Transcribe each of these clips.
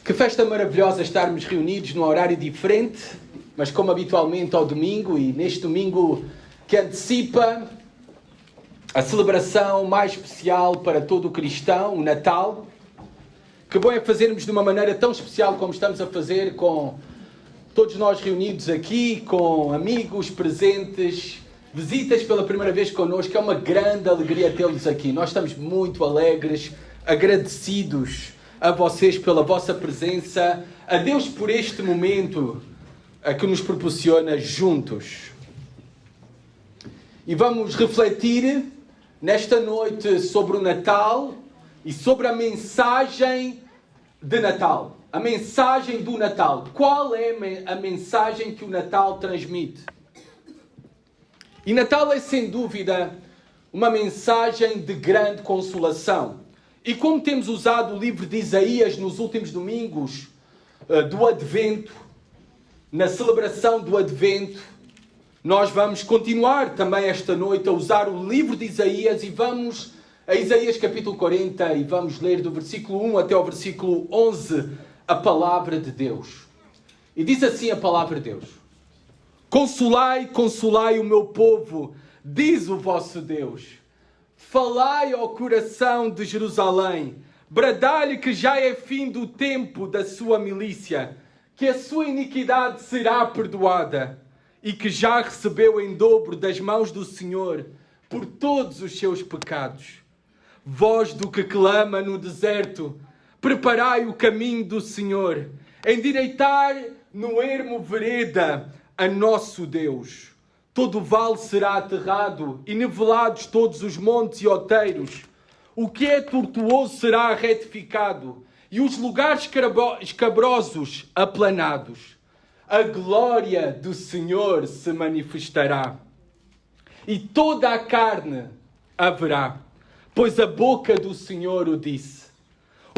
Que festa maravilhosa estarmos reunidos num horário diferente, mas como habitualmente ao domingo, e neste domingo que antecipa a celebração mais especial para todo o cristão, o Natal. Que bom é fazermos de uma maneira tão especial como estamos a fazer, com todos nós reunidos aqui, com amigos presentes, visitas pela primeira vez connosco. É uma grande alegria tê-los aqui. Nós estamos muito alegres, agradecidos a vocês pela vossa presença, a Deus por este momento que nos proporciona juntos. E vamos refletir nesta noite sobre o Natal e sobre a mensagem de Natal. A mensagem do Natal. Qual é a mensagem que o Natal transmite? E Natal é, sem dúvida, uma mensagem de grande consolação. E como temos usado o livro de Isaías nos últimos domingos do Advento, na celebração do Advento, nós vamos continuar também esta noite a usar o livro de Isaías e vamos a Isaías capítulo 40 e vamos ler do versículo 1 até ao versículo 11 a palavra de Deus. E diz assim a palavra de Deus: Consolai, consolai o meu povo, diz o vosso Deus. Falai ao coração de Jerusalém, bradai-lhe que já é fim do tempo da sua milícia, que a sua iniquidade será perdoada e que já recebeu em dobro das mãos do Senhor por todos os seus pecados. Voz do que clama no deserto, preparai o caminho do Senhor, endireitai no ermo vereda a nosso Deus. Todo vale será aterrado e nivelados todos os montes e outeiros. O que é tortuoso será retificado e os lugares escabrosos aplanados. A glória do Senhor se manifestará e toda a carne haverá, pois a boca do Senhor o disse.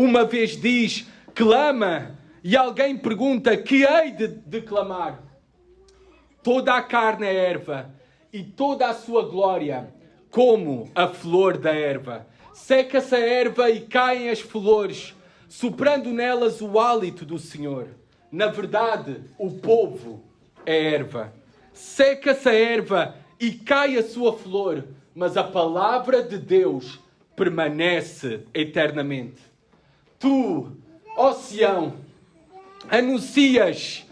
Uma vez diz, clama, e alguém pergunta, que hei de clamar? Toda a carne é erva, e toda a sua glória, como a flor da erva. Seca-se a erva e caem as flores, soprando nelas o hálito do Senhor. Na verdade, o povo é erva. Seca-se a erva e cai a sua flor, mas a palavra de Deus permanece eternamente. Tu, ó Sião, anuncias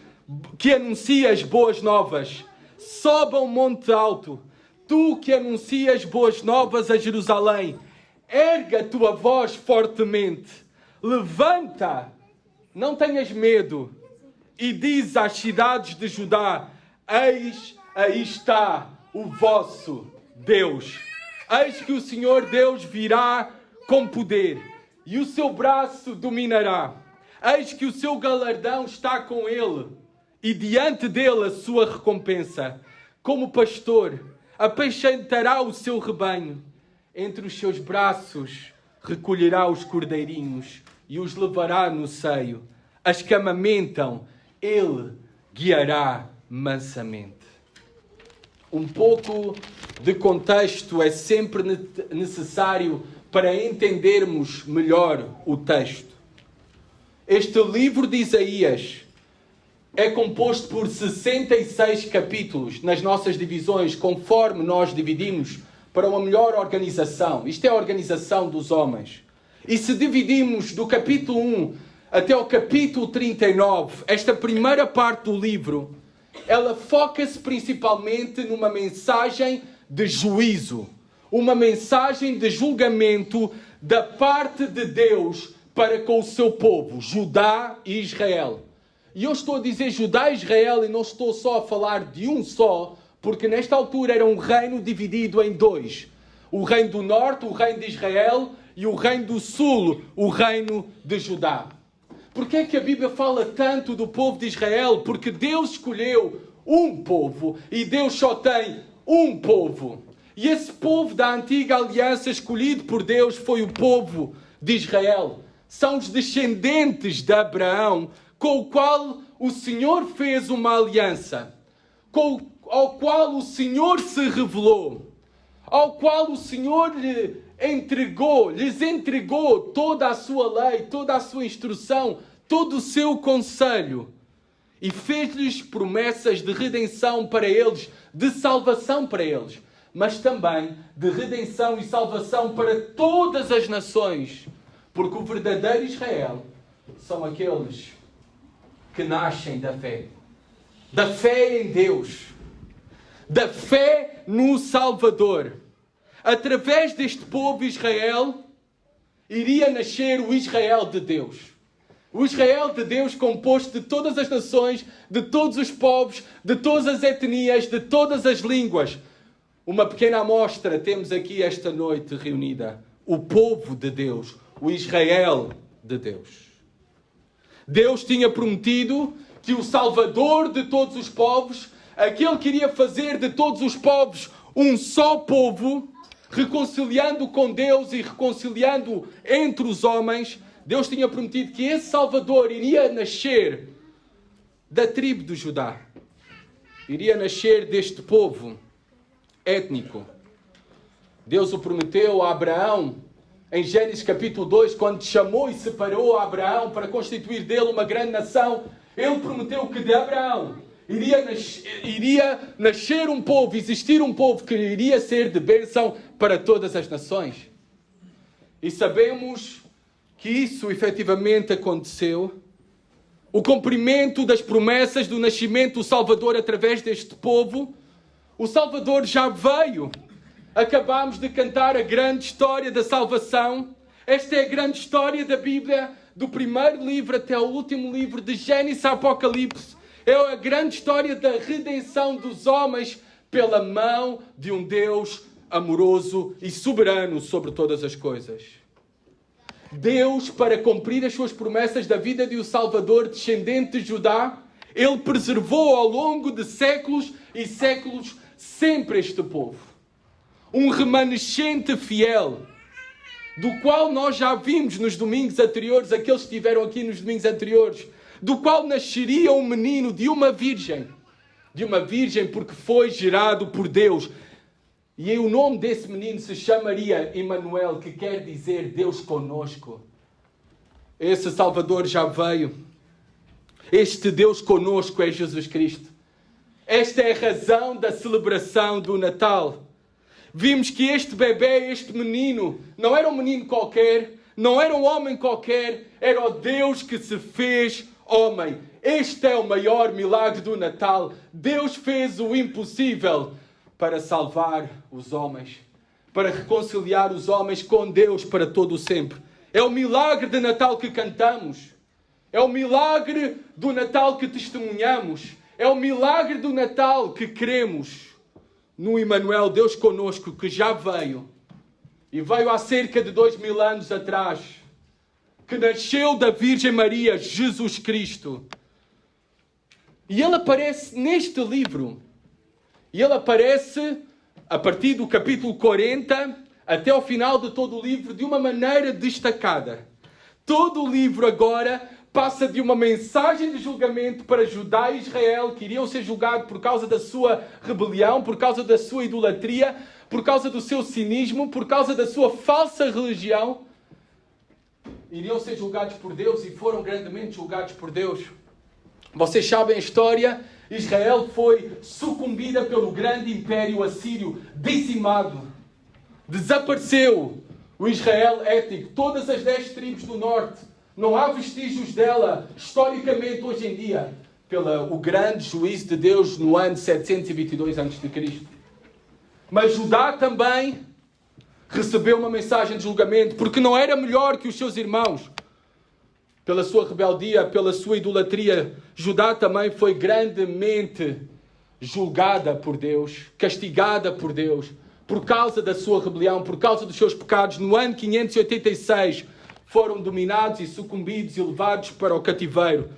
boas novas, sobe ao monte alto, tu que anuncias boas novas a Jerusalém, erga a tua voz fortemente, levanta, não tenhas medo, e diz às cidades de Judá, eis aí está o vosso Deus. Eis que o Senhor Deus virá com poder, e o seu braço dominará. Eis que o seu galardão está com ele, e diante dele a sua recompensa. Como pastor, apacentará o seu rebanho. Entre os seus braços recolherá os cordeirinhos e os levará no seio. As que amamentam, ele guiará mansamente. Um pouco de contexto é sempre necessário para entendermos melhor o texto. Este livro de Isaías é composto por 66 capítulos nas nossas divisões, conforme nós dividimos para uma melhor organização. Isto é a organização dos homens. E se dividimos do capítulo 1 até o capítulo 39, esta primeira parte do livro, ela foca-se principalmente numa mensagem de juízo, uma mensagem de julgamento da parte de Deus para com o seu povo, Judá e Israel. E eu estou a dizer Judá e Israel e não estou só a falar de um só, porque nesta altura era um reino dividido em dois. O reino do norte, o reino de Israel, e o reino do sul, o reino de Judá. Porquê é que a Bíblia fala tanto do povo de Israel? Porque Deus escolheu um povo e Deus só tem um povo. E esse povo da antiga aliança escolhido por Deus foi o povo de Israel. São os descendentes de Abraão, com o qual o Senhor fez uma aliança, ao qual o Senhor se revelou, ao qual o Senhor lhes entregou toda a sua lei, toda a sua instrução, todo o seu conselho e fez-lhes promessas de redenção para eles, de salvação para eles, mas também de redenção e salvação para todas as nações, porque o verdadeiro Israel são aqueles que nascem da fé em Deus, da fé no Salvador. Através deste povo Israel, iria nascer o Israel de Deus. O Israel de Deus composto de todas as nações, de todos os povos, de todas as etnias, de todas as línguas. Uma pequena amostra temos aqui esta noite reunida. O povo de Deus, o Israel de Deus. Deus tinha prometido que o Salvador de todos os povos, aquele que iria fazer de todos os povos um só povo, reconciliando com Deus e reconciliando entre os homens, Deus tinha prometido que esse Salvador iria nascer da tribo de Judá. Iria nascer deste povo étnico. Deus o prometeu a Abraão em Gênesis capítulo 2, quando chamou e separou a Abraão para constituir dele uma grande nação. Ele prometeu que de Abraão iria nascer um povo, existir um povo que iria ser de bênção para todas as nações. E sabemos que isso efetivamente aconteceu. O cumprimento das promessas do nascimento do Salvador através deste povo. O Salvador já veio. Acabámos de cantar a grande história da salvação. Esta é a grande história da Bíblia, do primeiro livro até o último livro, de Gênesis a Apocalipse. É a grande história da redenção dos homens pela mão de um Deus amoroso e soberano sobre todas as coisas. Deus, para cumprir as suas promessas da vida de um Salvador descendente de Judá, Ele preservou ao longo de séculos e séculos sempre este povo. Um remanescente fiel, do qual nós já vimos nos domingos anteriores, aqueles que estiveram aqui nos domingos anteriores, do qual nasceria um menino de uma virgem porque foi gerado por Deus. E o nome desse menino se chamaria Emanuel, que quer dizer Deus conosco. Esse Salvador já veio. Este Deus conosco é Jesus Cristo. Esta é a razão da celebração do Natal. Vimos que este bebê, este menino, não era um menino qualquer, não era um homem qualquer, era o Deus que se fez homem. Este é o maior milagre do Natal. Deus fez o impossível para salvar os homens, para reconciliar os homens com Deus para todo o sempre. É o milagre de Natal que cantamos. É o milagre do Natal que testemunhamos. É o milagre do Natal que cremos no Emanuel, Deus conosco, que já veio. E veio há cerca de 2000 anos atrás. Que nasceu da Virgem Maria, Jesus Cristo. E ele aparece neste livro. E ele aparece a partir do capítulo 40 até ao final de todo o livro de uma maneira destacada. Todo o livro agora passa de uma mensagem de julgamento para Judá e Israel, que iriam ser julgados por causa da sua rebelião, por causa da sua idolatria, por causa do seu cinismo, por causa da sua falsa religião. Iriam ser julgados por Deus e foram grandemente julgados por Deus. Vocês sabem a história. Israel foi sucumbida pelo grande império assírio, dizimado. Desapareceu o Israel étnico, todas as 10 tribos do norte. Não há vestígios dela, historicamente, hoje em dia, pelo grande juízo de Deus no ano 722 a.C. Mas Judá também recebeu uma mensagem de julgamento, porque não era melhor que os seus irmãos. Pela sua rebeldia, pela sua idolatria, Judá também foi grandemente julgada por Deus, castigada por Deus, por causa da sua rebelião, por causa dos seus pecados. No ano 586, foram dominados e sucumbidos e levados para o cativeiro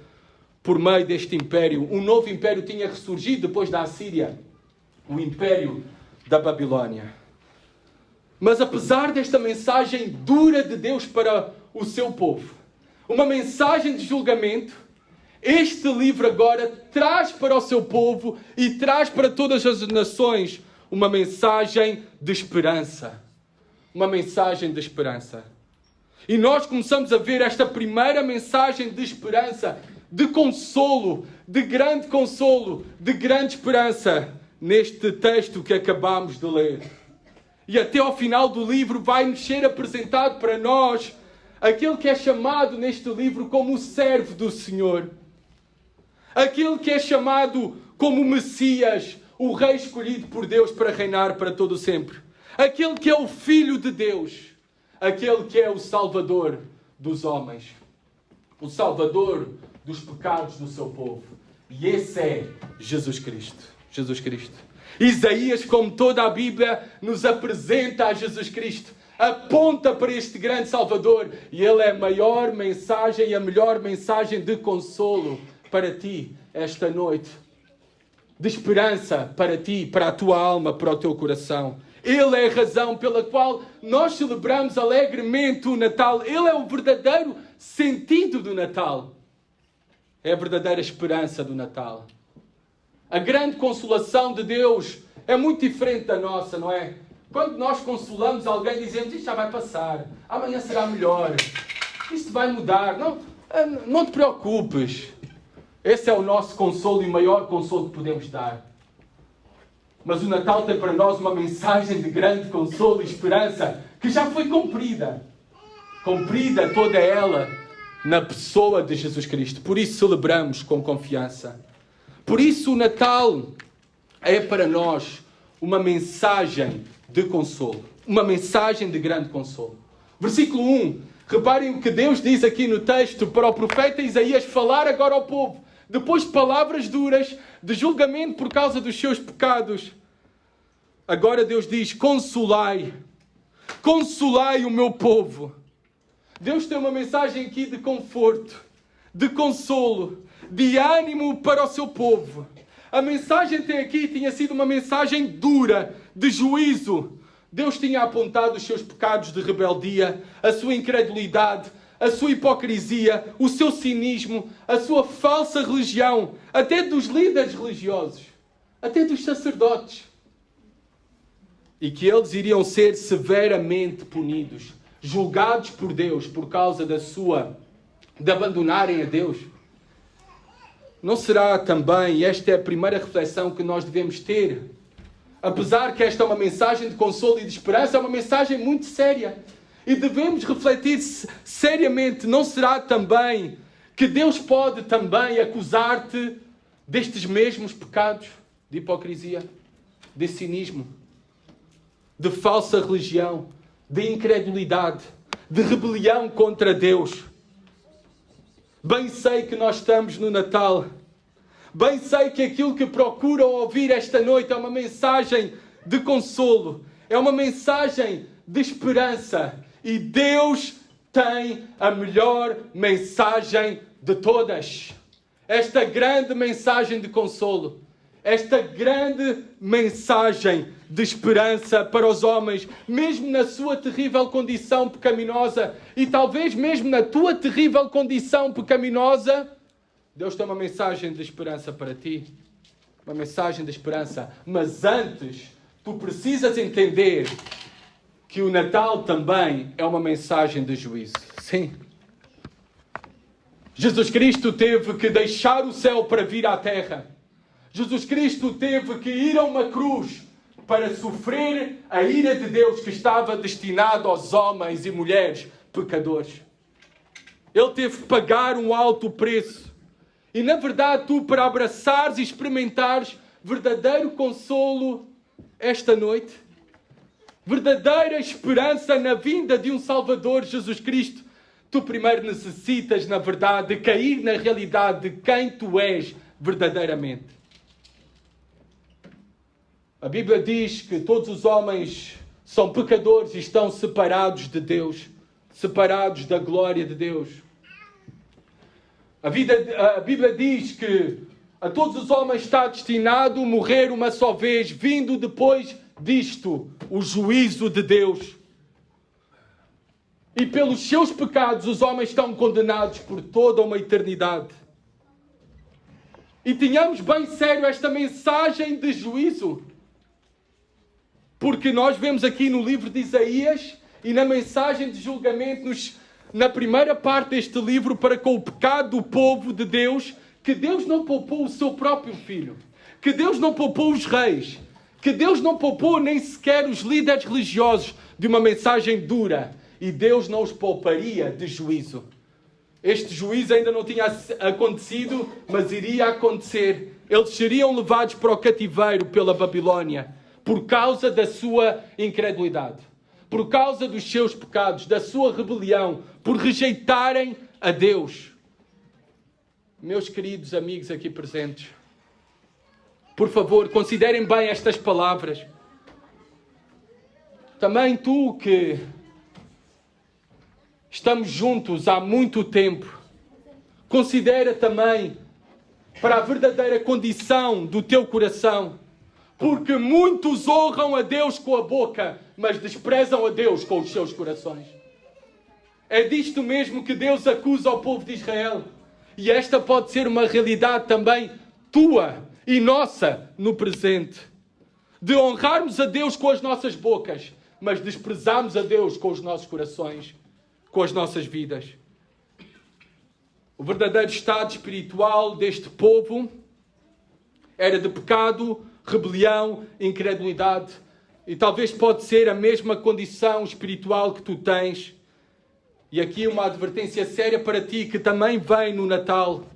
por meio deste império. Um novo império tinha ressurgido depois da Assíria, o império da Babilónia. Mas apesar desta mensagem dura de Deus para o seu povo, uma mensagem de julgamento, este livro agora traz para o seu povo e traz para todas as nações uma mensagem de esperança. Uma mensagem de esperança. E nós começamos a ver esta primeira mensagem de esperança, de consolo, de grande esperança, neste texto que acabamos de ler. E até ao final do livro vai-nos ser apresentado para nós aquele que é chamado neste livro como o servo do Senhor. Aquele que é chamado como o Messias, o Rei escolhido por Deus para reinar para todo o sempre. Aquele que é o Filho de Deus. Aquele que é o Salvador dos homens. O Salvador dos pecados do seu povo. E esse é Jesus Cristo. Jesus Cristo. Isaías, como toda a Bíblia, nos apresenta a Jesus Cristo. Aponta para este grande Salvador. E Ele é a maior mensagem e a melhor mensagem de consolo para ti esta noite. De esperança para ti, para a tua alma, para o teu coração. Ele é a razão pela qual nós celebramos alegremente o Natal. Ele é o verdadeiro sentido do Natal. É a verdadeira esperança do Natal. A grande consolação de Deus é muito diferente da nossa, não é? Quando nós consolamos alguém, dizemos, isto já vai passar, amanhã será melhor, isto vai mudar, não te preocupes. Esse é o nosso consolo e o maior consolo que podemos dar. Mas o Natal tem para nós uma mensagem de grande consolo e esperança que já foi cumprida. Cumprida toda ela na pessoa de Jesus Cristo. Por isso celebramos com confiança. Por isso o Natal é para nós uma mensagem de consolo. Uma mensagem de grande consolo. Versículo 1. Reparem o que Deus diz aqui no texto para o profeta Isaías falar agora ao povo. Depois de palavras duras, de julgamento por causa dos seus pecados. Agora Deus diz, consolai o meu povo. Deus tem uma mensagem aqui de conforto, de consolo, de ânimo para o seu povo. A mensagem até aqui tinha sido uma mensagem dura, de juízo. Deus tinha apontado os seus pecados de rebeldia, a sua incredulidade, a sua hipocrisia, o seu cinismo, a sua falsa religião, até dos líderes religiosos, até dos sacerdotes. E que eles iriam ser severamente punidos, julgados por Deus por causa de abandonarem a Deus. Não será também, esta é a primeira reflexão que nós devemos ter, apesar que esta é uma mensagem de consolo e de esperança, é uma mensagem muito séria. E devemos refletir seriamente, não será também que Deus pode também acusar-te destes mesmos pecados de hipocrisia, de cinismo, de falsa religião, de incredulidade, de rebelião contra Deus. Bem sei que nós estamos no Natal. Bem sei que aquilo que procuram ouvir esta noite é uma mensagem de consolo. É uma mensagem de esperança. E Deus tem a melhor mensagem de todas. Esta grande mensagem de consolo. Esta grande mensagem de esperança para os homens, mesmo na sua terrível condição pecaminosa, e talvez mesmo na tua terrível condição pecaminosa, Deus tem uma mensagem de esperança para ti. Uma mensagem de esperança. Mas antes, tu precisas entender que o Natal também é uma mensagem de juízo. Sim. Jesus Cristo teve que deixar o céu para vir à terra. Jesus Cristo teve que ir a uma cruz para sofrer a ira de Deus que estava destinada aos homens e mulheres pecadores. Ele teve que pagar um alto preço. E na verdade, tu, para abraçares e experimentares verdadeiro consolo esta noite, verdadeira esperança na vinda de um Salvador, Jesus Cristo, tu primeiro necessitas, na verdade, de cair na realidade de quem tu és verdadeiramente. A Bíblia diz que todos os homens são pecadores e estão separados de Deus, separados da glória de Deus. A Bíblia diz que a todos os homens está destinado a morrer uma só vez, vindo depois disto o juízo de Deus. E pelos seus pecados os homens estão condenados por toda uma eternidade. E tenhamos bem sério esta mensagem de juízo. Porque nós vemos aqui no livro de Isaías e na mensagem de julgamento na primeira parte deste livro para com o pecado do povo de Deus, que Deus não poupou o seu próprio filho, que Deus não poupou os reis, que Deus não poupou nem sequer os líderes religiosos de uma mensagem dura, e Deus não os pouparia de juízo. Este juízo ainda não tinha acontecido, mas iria acontecer. Eles seriam levados para o cativeiro pela Babilónia, por causa da sua incredulidade, por causa dos seus pecados, da sua rebelião, por rejeitarem a Deus. Meus queridos amigos aqui presentes, por favor, considerem bem estas palavras. Também tu que estamos juntos há muito tempo, considera também para a verdadeira condição do teu coração, porque muitos honram a Deus com a boca, mas desprezam a Deus com os seus corações. É disto mesmo que Deus acusa o povo de Israel. E esta pode ser uma realidade também tua e nossa no presente. De honrarmos a Deus com as nossas bocas, mas desprezarmos a Deus com os nossos corações, com as nossas vidas. O verdadeiro estado espiritual deste povo era de pecado, rebelião, incredulidade. E talvez pode ser a mesma condição espiritual que tu tens. E aqui uma advertência séria para ti que também vem no Natal.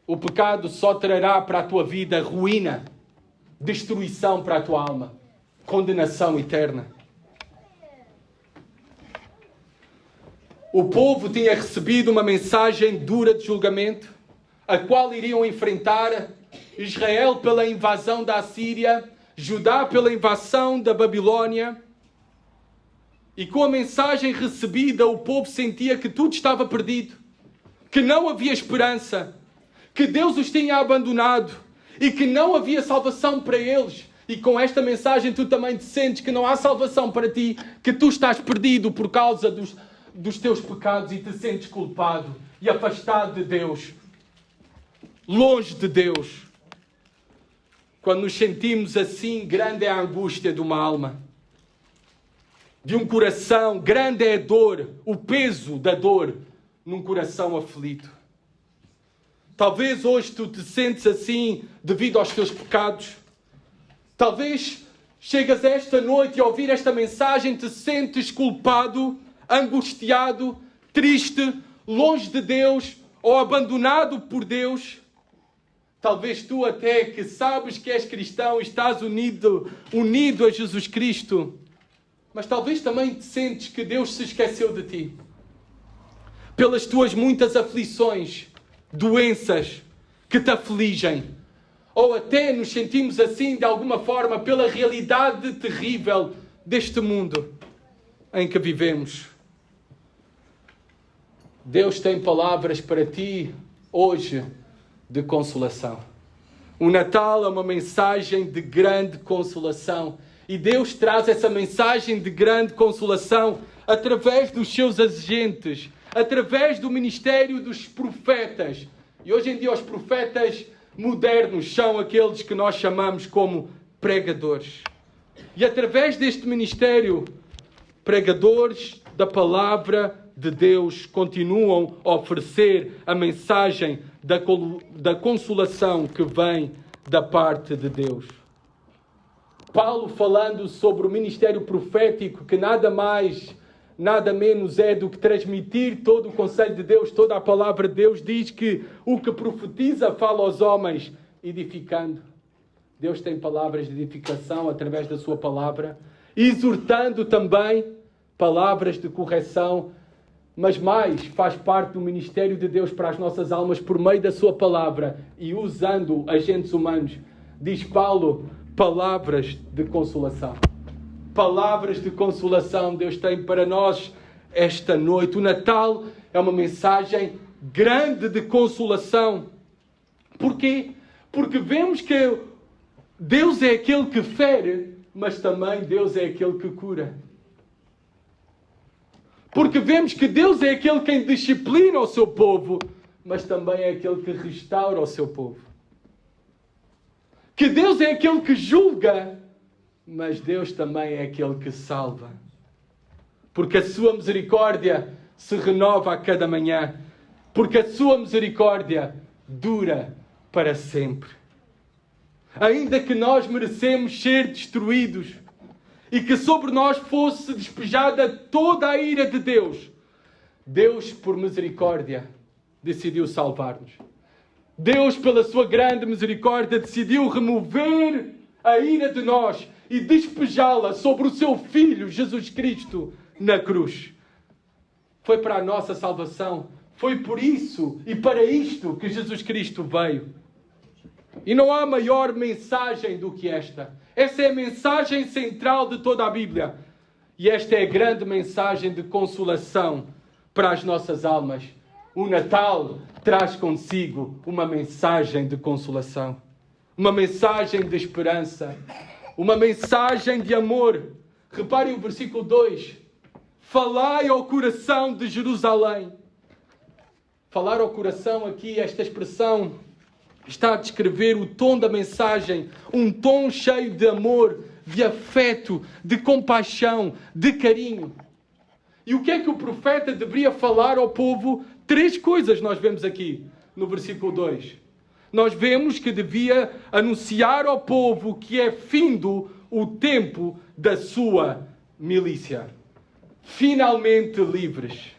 O pecado só trará para a tua vida ruína, destruição para a tua alma, condenação eterna. O povo tinha recebido uma mensagem dura de julgamento, a qual iriam enfrentar Israel pela invasão da Assíria, Judá pela invasão da Babilónia. E com a mensagem recebida, o povo sentia que tudo estava perdido, que não havia esperança, que Deus os tinha abandonado e que não havia salvação para eles. E com esta mensagem tu também te sentes que não há salvação para ti, que tu estás perdido por causa dos teus pecados e te sentes culpado e afastado de Deus, longe de Deus. Quando nos sentimos assim, grande é a angústia de uma alma, de um coração, grande é a dor, o peso da dor num coração aflito. Talvez hoje tu te sentes assim devido aos teus pecados. Talvez chegas esta noite e ao ouvir esta mensagem te sentes culpado, angustiado, triste, longe de Deus ou abandonado por Deus. Talvez tu até que sabes que és cristão e estás unido a Jesus Cristo, mas talvez também te sentes que Deus se esqueceu de ti. Pelas tuas muitas aflições, doenças que te afligem. Ou até nos sentimos assim de alguma forma pela realidade terrível deste mundo em que vivemos. Deus tem palavras para ti hoje de consolação. O Natal é uma mensagem de grande consolação. E Deus traz essa mensagem de grande consolação através dos seus agentes, através do ministério dos profetas. E hoje em dia os profetas modernos são aqueles que nós chamamos como pregadores. E através deste ministério, pregadores da palavra de Deus continuam a oferecer a mensagem da consolação que vem da parte de Deus. Paulo, falando sobre o ministério profético, que nada mais, nada menos é do que transmitir todo o conselho de Deus, toda a palavra de Deus, diz que o que profetiza fala aos homens, edificando. Deus tem palavras de edificação através da sua palavra, exortando também palavras de correção, mas mais faz parte do ministério de Deus para as nossas almas por meio da sua palavra e usando agentes humanos. Diz Paulo, palavras de consolação. Palavras de consolação Deus tem para nós esta noite. O Natal é uma mensagem grande de consolação. Porquê? Porque vemos que Deus é aquele que fere, mas também Deus é aquele que cura. Porque vemos que Deus é aquele quem disciplina o seu povo, mas também é aquele que restaura o seu povo. Que Deus é aquele que julga, mas Deus também é aquele que salva. Porque a sua misericórdia se renova a cada manhã, porque a sua misericórdia dura para sempre. Ainda que nós merecemos ser destruídos e que sobre nós fosse despejada toda a ira de Deus, Deus, por misericórdia, decidiu salvar-nos. Deus, pela sua grande misericórdia, decidiu remover a ira de nós e despejá-la sobre o seu Filho, Jesus Cristo, na cruz. Foi para a nossa salvação. Foi por isso e para isto que Jesus Cristo veio. E não há maior mensagem do que esta. Essa é a mensagem central de toda a Bíblia. E esta é a grande mensagem de consolação para as nossas almas. O Natal traz consigo uma mensagem de consolação. Uma mensagem de esperança. Uma mensagem de amor. Reparem o versículo 2. Falai ao coração de Jerusalém. Falar ao coração aqui, esta expressão está a descrever o tom da mensagem. Um tom cheio de amor, de afeto, de compaixão, de carinho. E o que é que o profeta deveria falar ao povo? 3 coisas nós vemos aqui no versículo 2. Nós vemos que devia anunciar ao povo que é findo o tempo da sua milícia. Finalmente livres.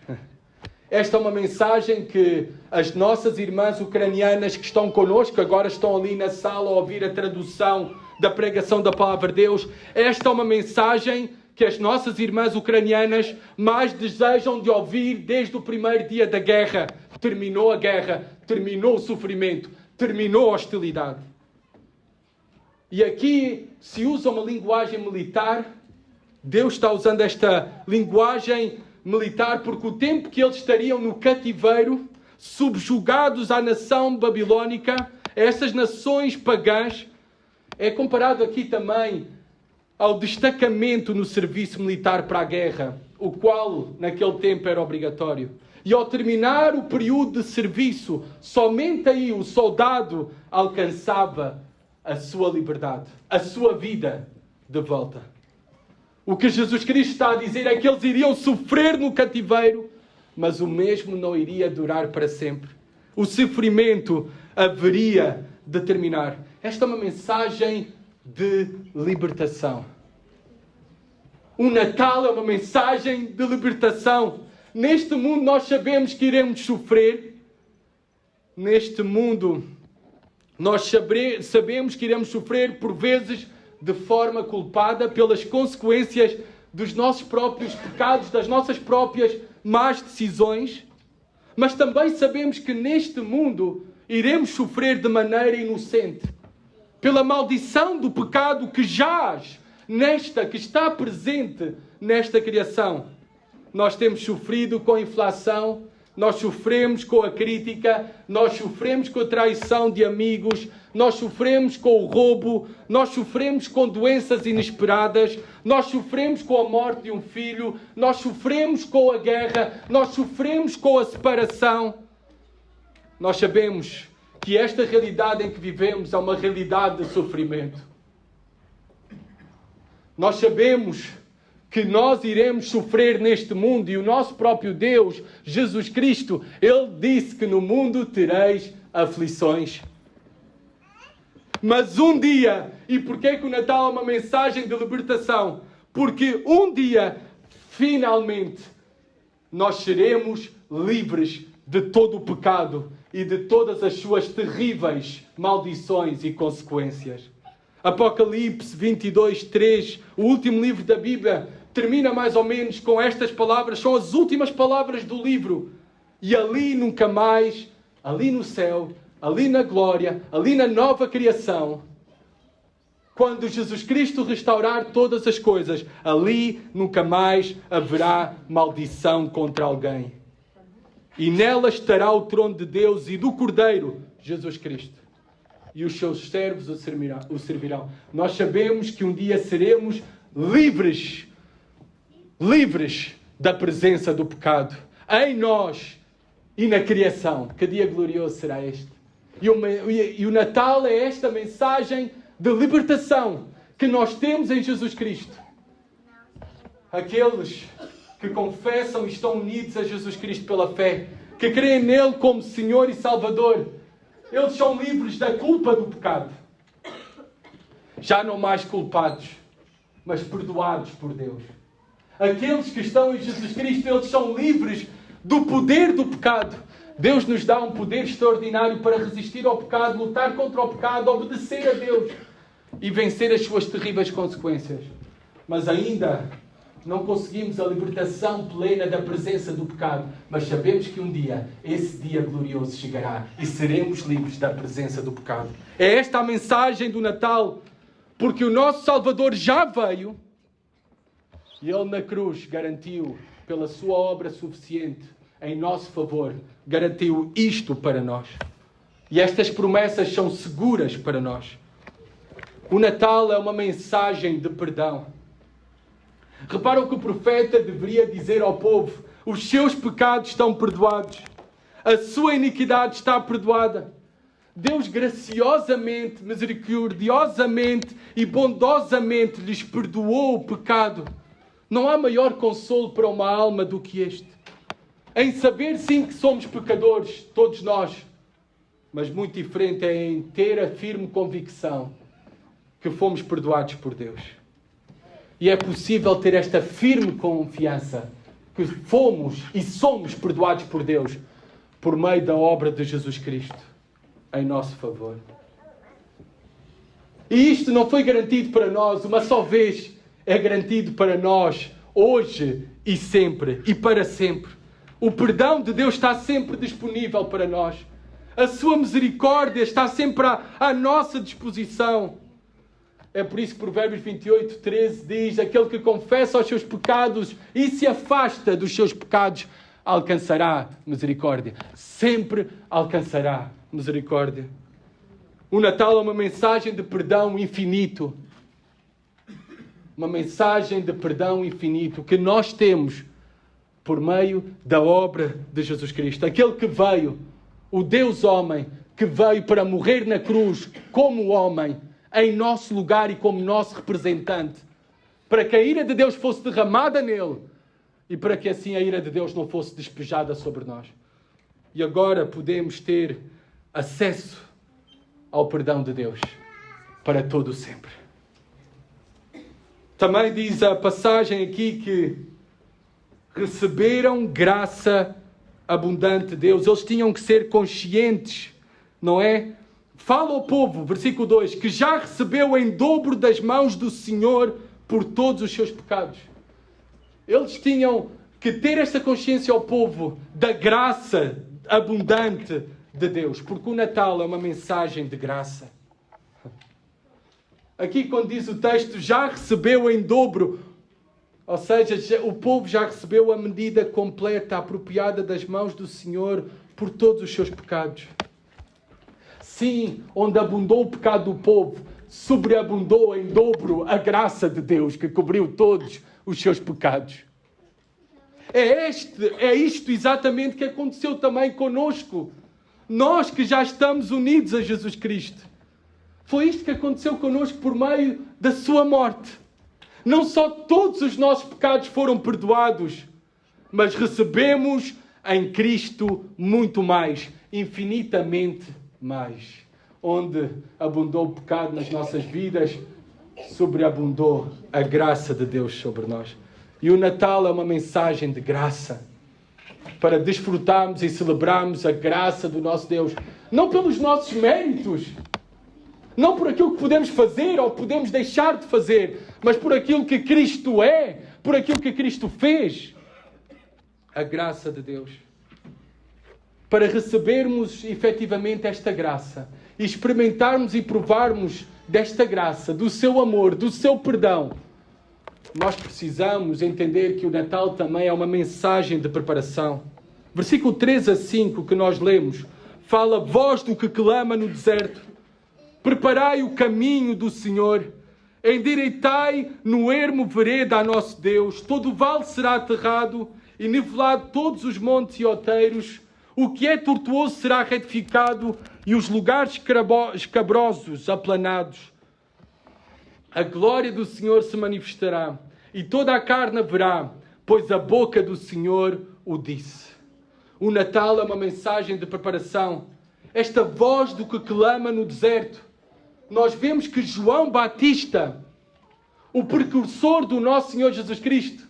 Esta é uma mensagem que as nossas irmãs ucranianas que estão connosco, agora estão ali na sala a ouvir a tradução da pregação da Palavra de Deus. Esta é uma mensagem que as nossas irmãs ucranianas mais desejam de ouvir desde o primeiro dia da guerra. Terminou a guerra, terminou o sofrimento, terminou a hostilidade. E aqui se usa uma linguagem militar. Deus está usando esta linguagem militar porque o tempo que eles estariam no cativeiro, subjugados à nação babilónica, a essas nações pagãs, é comparado aqui também ao destacamento no serviço militar para a guerra, o qual naquele tempo era obrigatório. E ao terminar o período de serviço, somente aí o soldado alcançava a sua liberdade, a sua vida de volta. O que Jesus Cristo está a dizer é que eles iriam sofrer no cativeiro, mas o mesmo não iria durar para sempre. O sofrimento haveria de terminar. Esta é uma mensagem de libertação. O Natal é uma mensagem de libertação. Neste mundo nós sabemos que iremos sofrer. Neste mundo nós sabemos que iremos sofrer por vezes de forma culpada pelas consequências dos nossos próprios pecados, das nossas próprias más decisões. Mas também sabemos que neste mundo iremos sofrer de maneira inocente pela maldição do pecado que jaz que está presente nesta criação. Nós temos sofrido com a inflação, nós sofremos com a crítica, nós sofremos com a traição de amigos, nós sofremos com o roubo, nós sofremos com doenças inesperadas, nós sofremos com a morte de um filho, nós sofremos com a guerra, nós sofremos com a separação. Nós sabemos que esta realidade em que vivemos é uma realidade de sofrimento. Nós sabemos que nós iremos sofrer neste mundo e o nosso próprio Deus, Jesus Cristo, Ele disse que no mundo tereis aflições. Mas um dia, e porquê é que o Natal é uma mensagem de libertação? Porque um dia, finalmente, nós seremos livres de todo o pecado e de todas as suas terríveis maldições e consequências. Apocalipse 22:3, o último livro da Bíblia, termina mais ou menos com estas palavras, são as últimas palavras do livro. E ali nunca mais, ali no céu, ali na glória, ali na nova criação, quando Jesus Cristo restaurar todas as coisas, ali nunca mais haverá maldição contra alguém. E nela estará o trono de Deus e do Cordeiro, Jesus Cristo. E os seus servos o servirão. Nós sabemos que um dia seremos livres da presença do pecado, em nós e na criação. Que dia glorioso será este? E o Natal é esta mensagem de libertação que nós temos em Jesus Cristo. Aqueles que confessam e estão unidos a Jesus Cristo pela fé, que creem nele como Senhor e Salvador, eles são livres da culpa do pecado. Já não mais culpados, mas perdoados por Deus. Aqueles que estão em Jesus Cristo, eles são livres do poder do pecado. Deus nos dá um poder extraordinário para resistir ao pecado, lutar contra o pecado, obedecer a Deus e vencer as suas terríveis consequências. Mas ainda não conseguimos a libertação plena da presença do pecado. Mas sabemos que um dia, esse dia glorioso chegará e seremos livres da presença do pecado. É esta a mensagem do Natal, porque o nosso Salvador já veio e Ele na cruz garantiu, pela sua obra suficiente, em nosso favor, garantiu isto para nós. E estas promessas são seguras para nós. O Natal é uma mensagem de perdão. Reparam que o profeta deveria dizer ao povo: os seus pecados estão perdoados. A sua iniquidade está perdoada. Deus graciosamente, misericordiosamente e bondosamente lhes perdoou o pecado. Não há maior consolo para uma alma do que este. Em saber sim que somos pecadores, todos nós. Mas muito diferente é em ter a firme convicção que fomos perdoados por Deus. E é possível ter esta firme confiança que fomos e somos perdoados por Deus por meio da obra de Jesus Cristo em nosso favor. E isto não foi garantido para nós uma só vez, é garantido para nós hoje e sempre e para sempre. O perdão de Deus está sempre disponível para nós. A sua misericórdia está sempre à nossa disposição. É por isso que Provérbios 28:13 diz: aquele que confessa os seus pecados e se afasta dos seus pecados alcançará misericórdia. Sempre alcançará misericórdia. O Natal é uma mensagem de perdão infinito. Uma mensagem de perdão infinito que nós temos por meio da obra de Jesus Cristo. Aquele que veio, o Deus homem, que veio para morrer na cruz como homem, em nosso lugar e como nosso representante, para que a ira de Deus fosse derramada nele e para que assim a ira de Deus não fosse despejada sobre nós. E agora podemos ter acesso ao perdão de Deus para todo o sempre. Também diz a passagem aqui que receberam graça abundante de Deus. Eles tinham que ser conscientes, não é? Fala ao povo, versículo 2, que já recebeu em dobro das mãos do Senhor por todos os seus pecados. Eles tinham que ter esta consciência ao povo da graça abundante de Deus, porque o Natal é uma mensagem de graça. Aqui quando diz o texto, já recebeu em dobro, ou seja, o povo já recebeu a medida completa, apropriada das mãos do Senhor por todos os seus pecados. Sim, onde abundou o pecado do povo, sobreabundou em dobro a graça de Deus, que cobriu todos os seus pecados. É isto exatamente que aconteceu também conosco. Nós que já estamos unidos a Jesus Cristo. Foi isto que aconteceu connosco por meio da sua morte. Não só todos os nossos pecados foram perdoados, mas recebemos em Cristo muito mais, infinitamente mais. Onde abundou o pecado nas nossas vidas, sobreabundou a graça de Deus sobre nós. E o Natal é uma mensagem de graça, para desfrutarmos e celebrarmos a graça do nosso Deus, não pelos nossos méritos, não por aquilo que podemos fazer ou podemos deixar de fazer, mas por aquilo que Cristo é, por aquilo que Cristo fez. A graça de Deus. Para recebermos efetivamente esta graça e experimentarmos e provarmos desta graça, do seu amor, do seu perdão, nós precisamos entender que o Natal também é uma mensagem de preparação. Versículo 3 a 5 que nós lemos, fala: voz do que clama no deserto, preparai o caminho do Senhor, endireitai no ermo vereda a nosso Deus, todo o vale será aterrado e nivelado todos os montes e outeiros, o que é tortuoso será retificado e os lugares escabrosos aplanados. A glória do Senhor se manifestará e toda a carne verá, pois a boca do Senhor o disse. O Natal é uma mensagem de preparação. Esta voz do que clama no deserto. Nós vemos que João Batista, o precursor do nosso Senhor Jesus Cristo,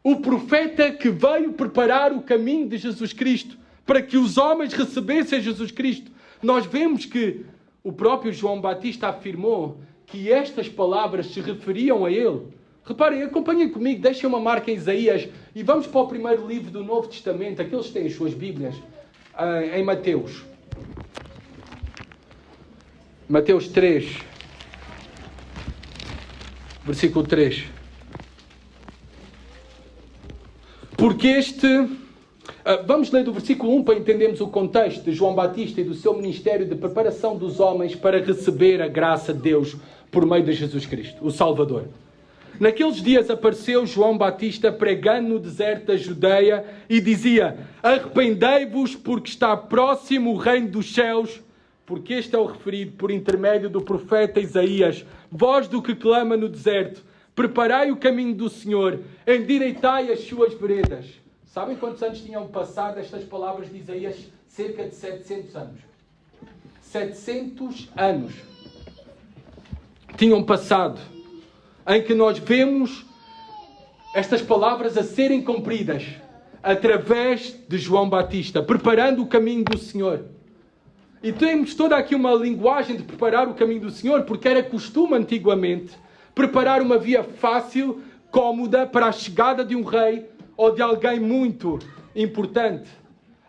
o profeta que veio preparar o caminho de Jesus Cristo para que os homens recebessem Jesus Cristo, nós vemos que o próprio João Batista afirmou que estas palavras se referiam a ele. Reparem, acompanhem comigo, deixem uma marca em Isaías e vamos para o primeiro livro do Novo Testamento, aqueles que têm as suas Bíblias, em Mateus. Mateus 3, versículo 3. Porque vamos ler do versículo 1 para entendermos o contexto de João Batista e do seu ministério de preparação dos homens para receber a graça de Deus por meio de Jesus Cristo, o Salvador. Naqueles dias apareceu João Batista pregando no deserto da Judeia e dizia: arrependei-vos porque está próximo o reino dos céus, porque este é o referido por intermédio do profeta Isaías, voz do que clama no deserto, preparai o caminho do Senhor, endireitai as suas veredas. Sabem quantos anos tinham passado estas palavras de Isaías? Cerca de 700 anos. 700 anos tinham passado em que nós vemos estas palavras a serem cumpridas através de João Batista, preparando o caminho do Senhor. E temos toda aqui uma linguagem de preparar o caminho do Senhor, porque era costume antigamente preparar uma via fácil, cómoda, para a chegada de um rei ou de alguém muito importante.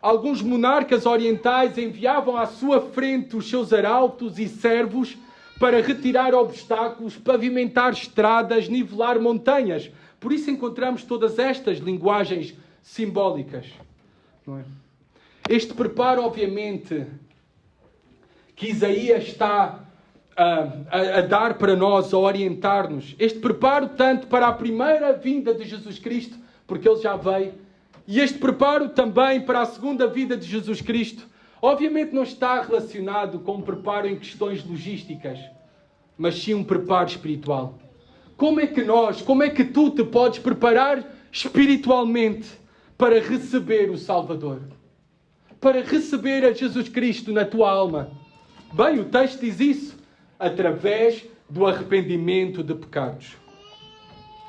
Alguns monarcas orientais enviavam à sua frente os seus arautos e servos para retirar obstáculos, pavimentar estradas, nivelar montanhas. Por isso encontramos todas estas linguagens simbólicas. Não é? Este preparo, obviamente, que Isaías está a dar para nós, a orientar-nos. Este preparo tanto para a primeira vinda de Jesus Cristo, porque Ele já veio, e este preparo também para a segunda vinda de Jesus Cristo, obviamente não está relacionado com um preparo em questões logísticas, mas sim um preparo espiritual. Como é que tu te podes preparar espiritualmente para receber o Salvador? Para receber a Jesus Cristo na tua alma? Bem, o texto diz isso. Através do arrependimento de pecados.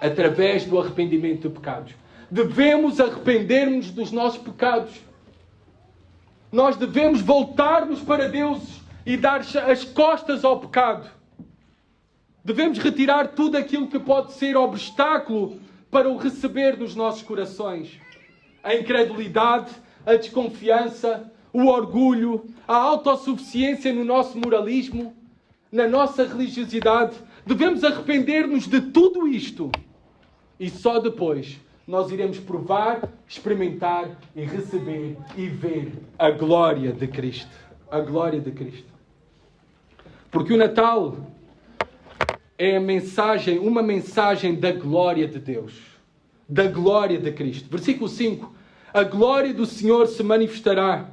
Através do arrependimento de pecados. Devemos arrepender-nos dos nossos pecados. Nós devemos voltar-nos para Deus e dar as costas ao pecado. Devemos retirar tudo aquilo que pode ser obstáculo para o receber dos nossos corações. A incredulidade, a desconfiança, o orgulho, a autossuficiência no nosso moralismo, na nossa religiosidade. Devemos arrepender-nos de tudo isto. E só depois nós iremos provar, experimentar e receber e ver a glória de Cristo. A glória de Cristo. Porque o Natal é uma mensagem da glória de Deus. Da glória de Cristo. Versículo 5. A glória do Senhor se manifestará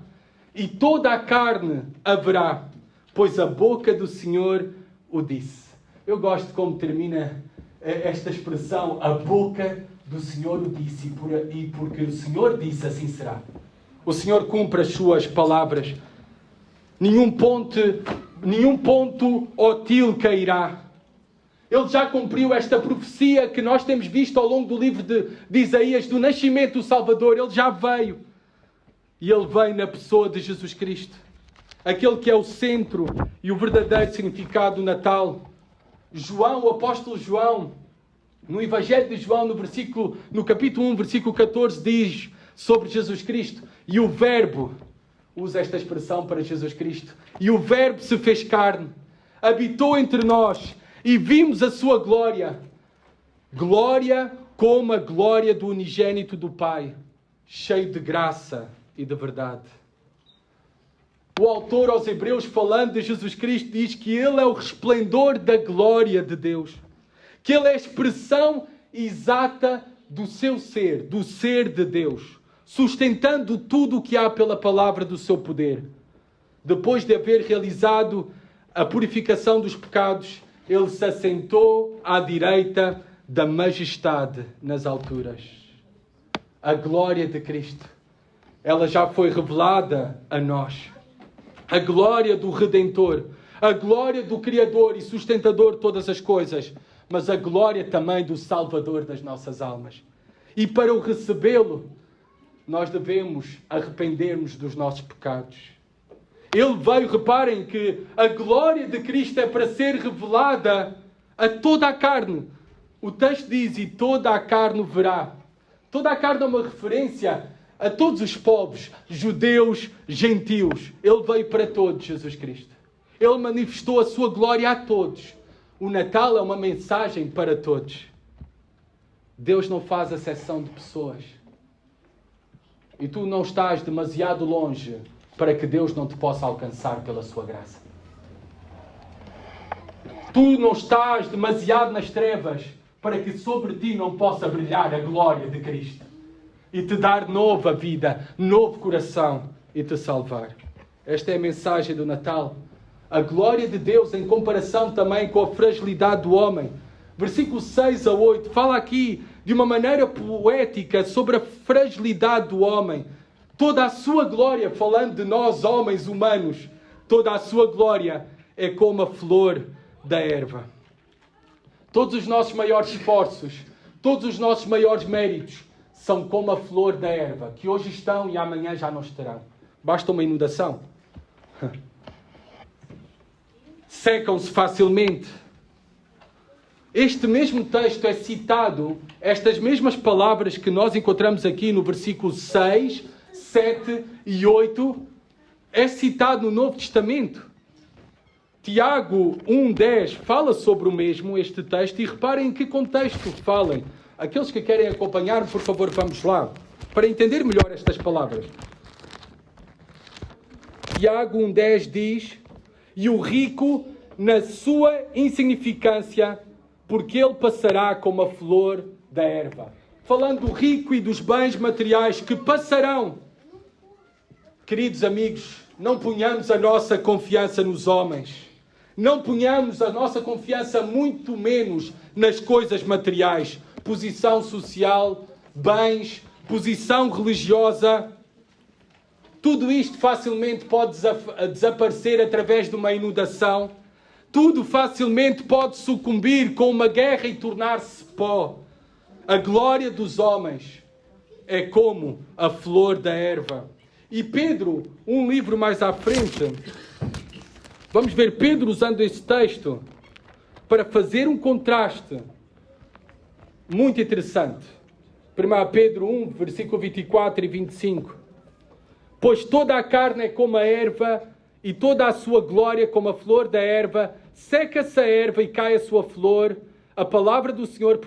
e toda a carne haverá, pois a boca do Senhor o disse. Eu gosto de como termina esta expressão, a boca do Senhor o disse, e porque o Senhor disse, assim será. O Senhor cumpre as suas palavras. Nenhum ponto hostil cairá. Ele já cumpriu esta profecia que nós temos visto ao longo do livro de Isaías, do nascimento do Salvador. Ele já veio. E Ele vem na pessoa de Jesus Cristo. Aquele que é o centro e o verdadeiro significado do Natal. João, o apóstolo João, no Evangelho de João, no capítulo 1, versículo 14, diz sobre Jesus Cristo. E o Verbo, usa esta expressão para Jesus Cristo, e o Verbo se fez carne, habitou entre nós, e vimos a sua glória. Glória como a glória do unigênito do Pai, cheio de graça e de verdade. O autor aos Hebreus, falando de Jesus Cristo, diz que Ele é o resplendor da glória de Deus. Que Ele é a expressão exata do seu ser, do ser de Deus, sustentando tudo o que há pela palavra do seu poder. Depois de haver realizado a purificação dos pecados, Ele se assentou à direita da majestade nas alturas. A glória de Cristo, ela já foi revelada a nós. A glória do Redentor, a glória do Criador e sustentador de todas as coisas, mas a glória também do Salvador das nossas almas. E para o recebê-lo, nós devemos arrepender-nos dos nossos pecados. Ele veio, reparem que a glória de Cristo é para ser revelada a toda a carne. O texto diz, e toda a carne o verá. Toda a carne é uma referência a todos os povos, judeus, gentios. Ele veio para todos, Jesus Cristo. Ele manifestou a sua glória a todos. O Natal é uma mensagem para todos. Deus não faz acepção de pessoas. E tu não estás demasiado longe para que Deus não te possa alcançar pela sua graça. Tu não estás demasiado nas trevas para que sobre ti não possa brilhar a glória de Cristo e te dar nova vida, novo coração e te salvar. Esta é a mensagem do Natal. A glória de Deus em comparação também com a fragilidade do homem. Versículo 6 a 8 fala aqui de uma maneira poética sobre a fragilidade do homem. Toda a sua glória, falando de nós, homens humanos, toda a sua glória é como a flor da erva. Todos os nossos maiores esforços, todos os nossos maiores méritos são como a flor da erva, que hoje estão e amanhã já não estarão. Basta uma inundação. Secam-se facilmente. Este mesmo texto é citado, estas mesmas palavras que nós encontramos aqui no versículo 6, 7 e 8, é citado no Novo Testamento. Tiago 1,10 fala sobre o mesmo, este texto, e reparem em que contexto falem. Aqueles que querem acompanhar, por favor, vamos lá, para entender melhor estas palavras. Tiago 1,10 diz, e o rico na sua insignificância, porque ele passará como a flor da erva. Falando do rico e dos bens materiais que passarão. Queridos amigos, não ponhamos a nossa confiança nos homens. Não ponhamos a nossa confiança muito menos nas coisas materiais. Posição social, bens, posição religiosa. Tudo isto facilmente pode desaparecer através de uma inundação. Tudo facilmente pode sucumbir com uma guerra e tornar-se pó. A glória dos homens é como a flor da erva. E Pedro, um livro mais à frente, vamos ver Pedro usando este texto para fazer um contraste muito interessante. 1 Pedro 1, versículo 24 e 25. Pois toda a carne é como a erva, e toda a sua glória como a flor da erva. Seca-se a erva e cai a sua flor. A palavra do Senhor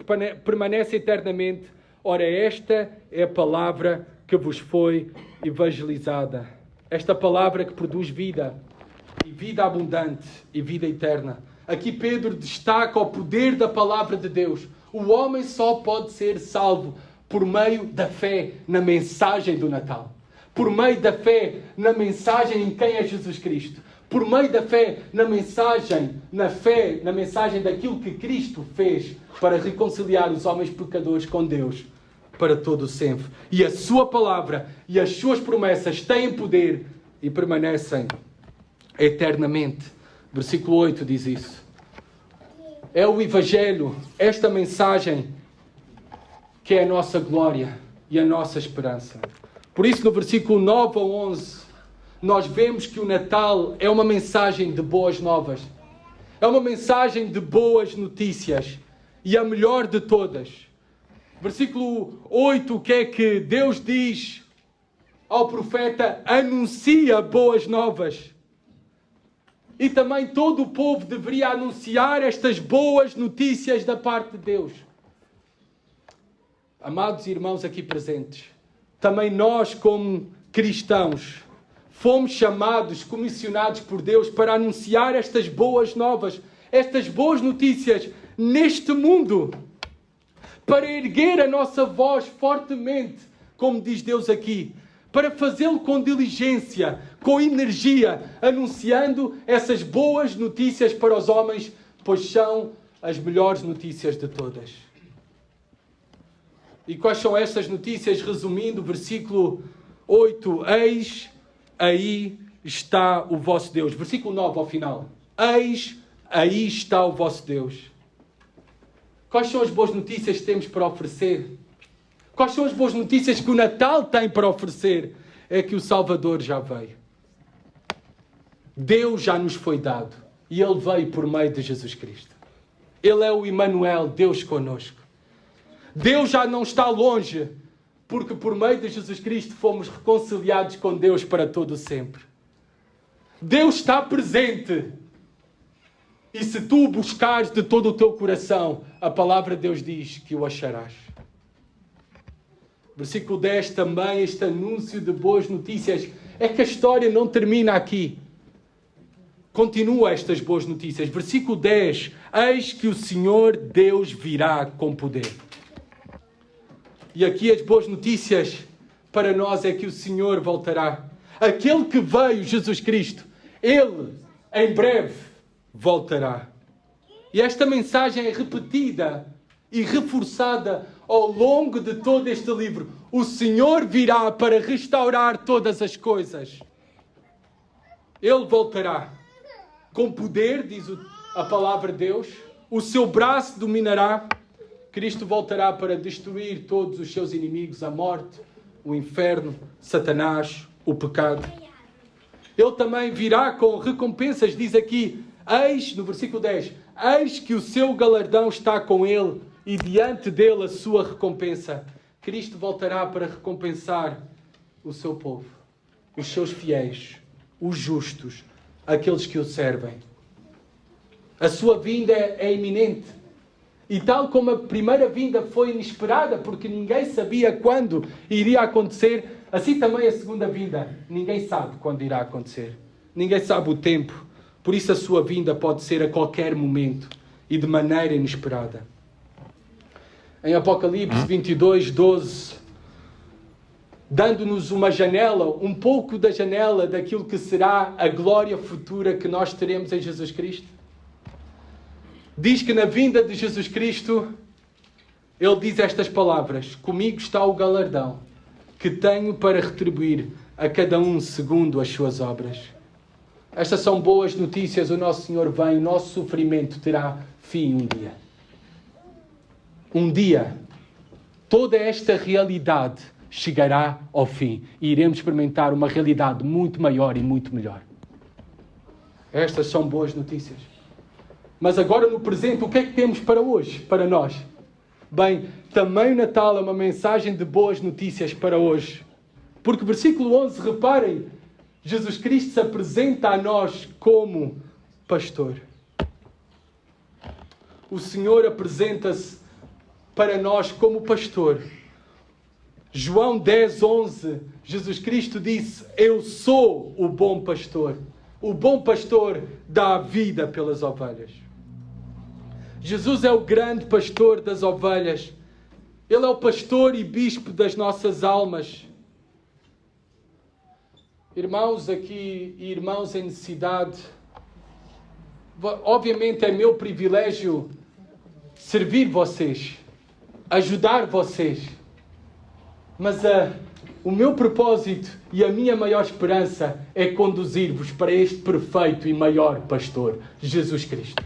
permanece eternamente. Ora, esta é a palavra que vos foi evangelizada. Esta palavra que produz vida, e vida abundante, e vida eterna. Aqui Pedro destaca o poder da palavra de Deus. O homem só pode ser salvo por meio da fé na mensagem do Natal. Por meio da fé na mensagem em quem é Jesus Cristo. Por meio da fé na mensagem daquilo que Cristo fez para reconciliar os homens pecadores com Deus para todo o sempre. E a sua palavra e as suas promessas têm poder e permanecem eternamente. Versículo 8 diz isso. É o Evangelho, esta mensagem, que é a nossa glória e a nossa esperança. Por isso, no versículo 9 a 11, nós vemos que o Natal é uma mensagem de boas novas. É uma mensagem de boas notícias. E a melhor de todas. Versículo 8, o que é que Deus diz ao profeta? Anuncia boas novas. E também todo o povo deveria anunciar estas boas notícias da parte de Deus. Amados irmãos aqui presentes, também nós, como cristãos, fomos chamados, comissionados por Deus para anunciar estas boas novas, estas boas notícias neste mundo, para erguer a nossa voz fortemente, como diz Deus aqui, para fazê-lo com diligência, com energia, anunciando essas boas notícias para os homens, pois são as melhores notícias de todas. E quais são estas notícias? Resumindo, versículo 8. Eis, aí está o vosso Deus. Versículo 9 ao final. Eis, aí está o vosso Deus. Quais são as boas notícias que temos para oferecer? Quais são as boas notícias que o Natal tem para oferecer? É que o Salvador já veio. Deus já nos foi dado. E Ele veio por meio de Jesus Cristo. Ele é o Emmanuel, Deus conosco. Deus já não está longe, porque por meio de Jesus Cristo fomos reconciliados com Deus para todo o sempre. Deus está presente. E se tu o buscares de todo o teu coração, a palavra de Deus diz que o acharás. Versículo 10 também, este anúncio de boas notícias. É que a história não termina aqui. Continua estas boas notícias. Versículo 10. Eis que o Senhor Deus virá com poder. E aqui as boas notícias para nós é que o Senhor voltará. Aquele que veio, Jesus Cristo, Ele, em breve, voltará. E esta mensagem é repetida e reforçada ao longo de todo este livro. O Senhor virá para restaurar todas as coisas. Ele voltará com poder, diz a palavra de Deus. O seu braço dominará. Cristo voltará para destruir todos os seus inimigos, a morte, o inferno, Satanás, o pecado. Ele também virá com recompensas, diz aqui, eis, no versículo 10, eis que o seu galardão está com ele e diante dele a sua recompensa. Cristo voltará para recompensar o seu povo, os seus fiéis, os justos, aqueles que o servem. A sua vinda é iminente. E tal como a primeira vinda foi inesperada, porque ninguém sabia quando iria acontecer, assim também a segunda vinda. Ninguém sabe quando irá acontecer. Ninguém sabe o tempo. Por isso a sua vinda pode ser a qualquer momento e de maneira inesperada. Em Apocalipse 22, 12, dando-nos uma janela, um pouco da janela daquilo que será a glória futura que nós teremos em Jesus Cristo. Diz que na vinda de Jesus Cristo, Ele diz estas palavras: comigo está o galardão que tenho para retribuir a cada um segundo as suas obras. Estas são boas notícias. O nosso Senhor vem, o nosso sofrimento terá fim um dia. Um dia, toda esta realidade chegará ao fim e iremos experimentar uma realidade muito maior e muito melhor. Estas são boas notícias. Mas agora no presente, o que é que temos para hoje, para nós? Bem, também o Natal é uma mensagem de boas notícias para hoje. Porque versículo 11, reparem, Jesus Cristo se apresenta a nós como pastor. O Senhor apresenta-se para nós como pastor. João 10, 11, Jesus Cristo disse: eu sou o bom pastor. O bom pastor dá a vida pelas ovelhas. Jesus é o grande pastor das ovelhas. Ele é o pastor e bispo das nossas almas. Irmãos aqui e irmãos em necessidade, obviamente é meu privilégio servir vocês, ajudar vocês. Mas o meu propósito e a minha maior esperança é conduzir-vos para este perfeito e maior pastor, Jesus Cristo.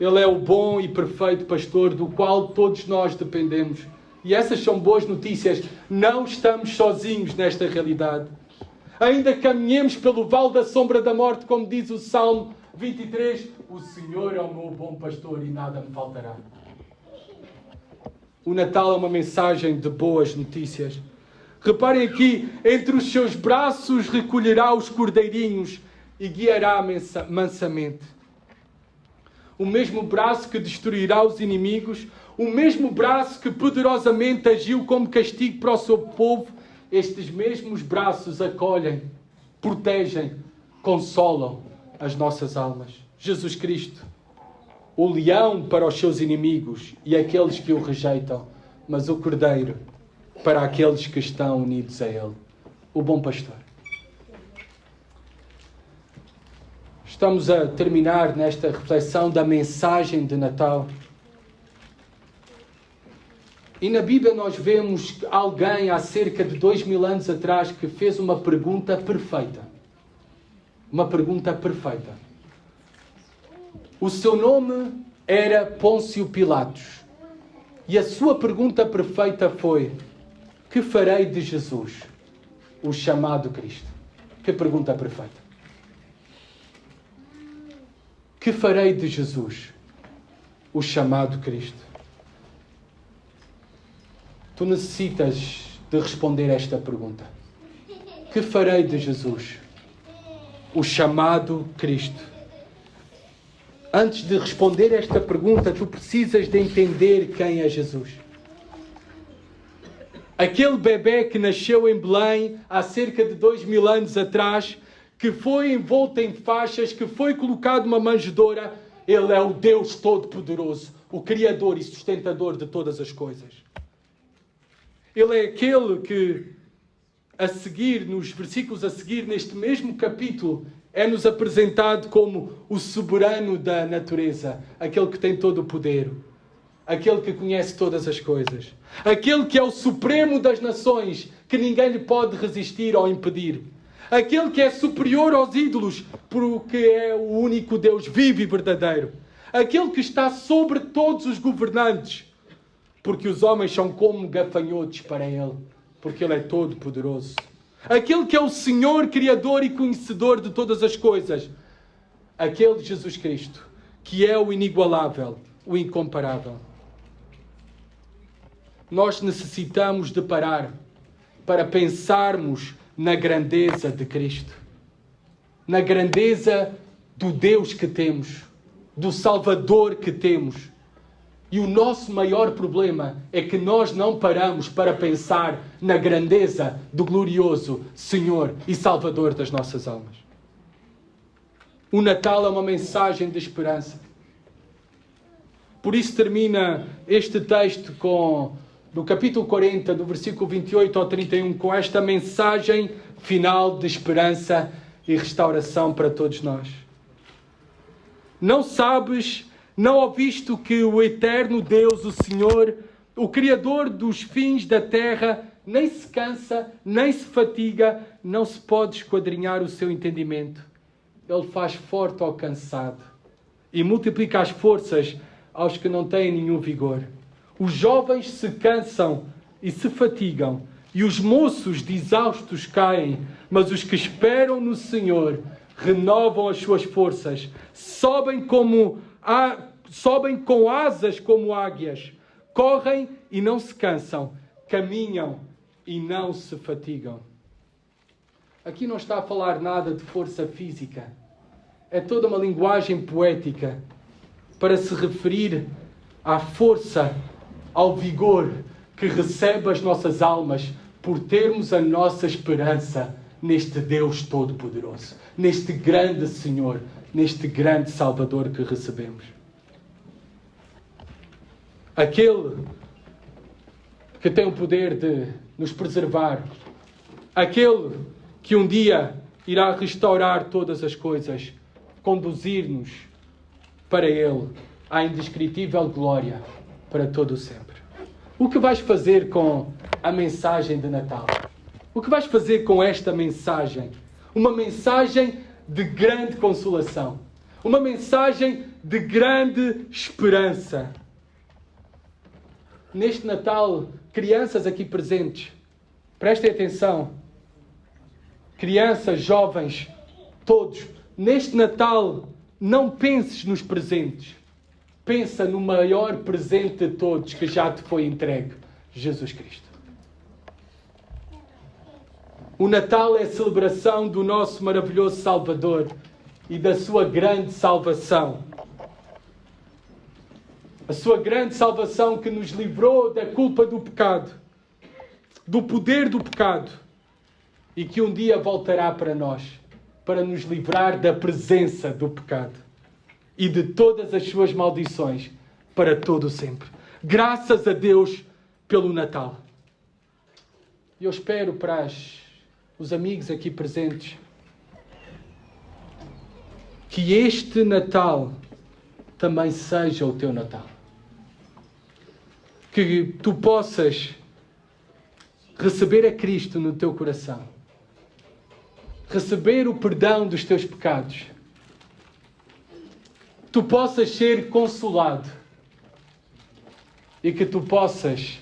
Ele é o bom e perfeito pastor do qual todos nós dependemos. E essas são boas notícias. Não estamos sozinhos nesta realidade. Ainda caminhemos pelo vale da sombra da morte, como diz o Salmo 23, o Senhor é o meu bom pastor e nada me faltará. O Natal é uma mensagem de boas notícias. Reparem aqui, entre os seus braços recolherá os cordeirinhos e guiará mansamente. O mesmo braço que destruirá os inimigos, o mesmo braço que poderosamente agiu como castigo para o seu povo, estes mesmos braços acolhem, protegem, consolam as nossas almas. Jesus Cristo, o leão para os seus inimigos e aqueles que o rejeitam, mas o cordeiro para aqueles que estão unidos a ele, o bom pastor. Estamos a terminar nesta reflexão da mensagem de Natal. E na Bíblia nós vemos alguém há cerca de 2000 anos atrás que fez uma pergunta perfeita. Uma pergunta perfeita. O seu nome era Pôncio Pilatos. E a sua pergunta perfeita foi: que farei de Jesus, o chamado Cristo? Que pergunta perfeita. Que farei de Jesus, o chamado Cristo? Tu necessitas de responder esta pergunta. Que farei de Jesus, o chamado Cristo? Antes de responder esta pergunta, tu precisas de entender quem é Jesus. Aquele bebê que nasceu em Belém há cerca de 2000 anos atrás, que foi envolto em faixas, que foi colocado numa manjedoura, ele é o Deus Todo-Poderoso, o Criador e sustentador de todas as coisas. Ele é aquele que, a seguir, nos versículos a seguir, neste mesmo capítulo, é-nos apresentado como o soberano da natureza, aquele que tem todo o poder, aquele que conhece todas as coisas, aquele que é o supremo das nações, que ninguém lhe pode resistir ou impedir, aquele que é superior aos ídolos, porque é o único Deus vivo e verdadeiro, aquele que está sobre todos os governantes, porque os homens são como gafanhotos para ele, porque ele é todo poderoso. Aquele que é o Senhor, Criador e conhecedor de todas as coisas. Aquele Jesus Cristo, que é o inigualável, o incomparável. Nós necessitamos de parar para pensarmos na grandeza de Cristo. Na grandeza do Deus que temos, do Salvador que temos. E o nosso maior problema é que nós não paramos para pensar na grandeza do glorioso Senhor e Salvador das nossas almas. O Natal é uma mensagem de esperança. Por isso termina este texto no capítulo 40, do versículo 28 ao 31, com esta mensagem final de esperança e restauração para todos nós. Não sabes... Não ouviste que o eterno Deus, o Senhor, o Criador dos fins da terra, nem se cansa, nem se fatiga, não se pode esquadrinhar o seu entendimento. Ele faz forte ao cansado e multiplica as forças aos que não têm nenhum vigor. Os jovens se cansam e se fatigam, e os moços de exaustos caem, mas os que esperam no Senhor renovam as suas forças, sobem com asas como águias, correm e não se cansam, caminham e não se fatigam. Aqui não está a falar nada de força física. É toda uma linguagem poética para se referir à força, ao vigor que recebe as nossas almas por termos a nossa esperança neste Deus Todo-Poderoso, neste grande Senhor, neste grande Salvador que recebemos. Aquele que tem o poder de nos preservar, aquele que um dia irá restaurar todas as coisas, conduzir-nos para Ele, à indescritível glória para todo o sempre. O que vais fazer com a mensagem de Natal? O que vais fazer com esta mensagem? Uma mensagem de grande consolação. Uma mensagem de grande esperança. Neste Natal, crianças aqui presentes, prestem atenção. Crianças, jovens, todos. Neste Natal, não penses nos presentes. Pensa no maior presente de todos que já te foi entregue. Jesus Cristo. O Natal é a celebração do nosso maravilhoso Salvador e da sua grande salvação. A sua grande salvação que nos livrou da culpa do pecado, do poder do pecado, e que um dia voltará para nós, para nos livrar da presença do pecado e de todas as suas maldições para todo o sempre. Graças a Deus pelo Natal. Eu espero para os amigos aqui presentes que este Natal também seja o teu Natal. que tu possas receber a Cristo no teu coração, receber o perdão dos teus pecados, tu possas ser consolado e que tu possas,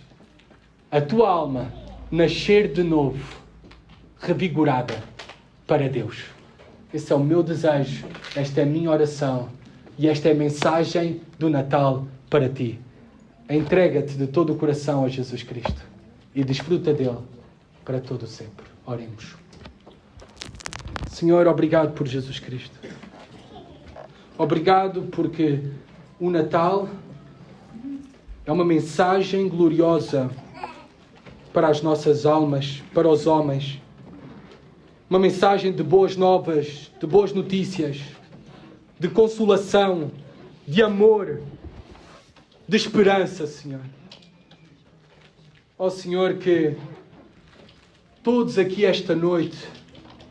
a tua alma, nascer de novo, revigorada para Deus. Esse é o meu desejo, esta é a minha oração e esta é a mensagem do Natal para ti. Entrega-te de todo o coração a Jesus Cristo e desfruta dele para todo o sempre. Oremos. Senhor, obrigado por Jesus Cristo. Obrigado porque o Natal é uma mensagem gloriosa para as nossas almas, para os homens. Uma mensagem de boas novas, de boas notícias, de consolação, de amor, de esperança, Senhor. Ó Senhor, que todos aqui esta noite,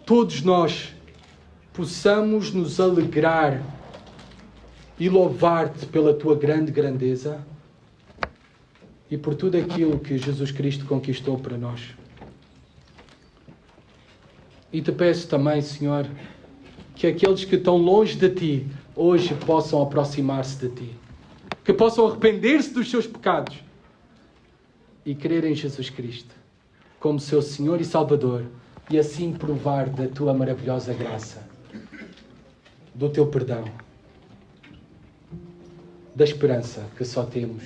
todos nós, possamos nos alegrar e louvar-te pela tua grande grandeza e por tudo aquilo que Jesus Cristo conquistou para nós. E te peço também, Senhor, que aqueles que estão longe de ti, hoje possam aproximar-se de ti. Que possam arrepender-se dos seus pecados e crer em Jesus Cristo como seu Senhor e Salvador e assim provar da tua maravilhosa graça, do teu perdão, da esperança que só temos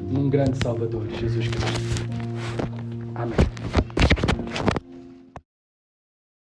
num grande Salvador, Jesus Cristo. Amém.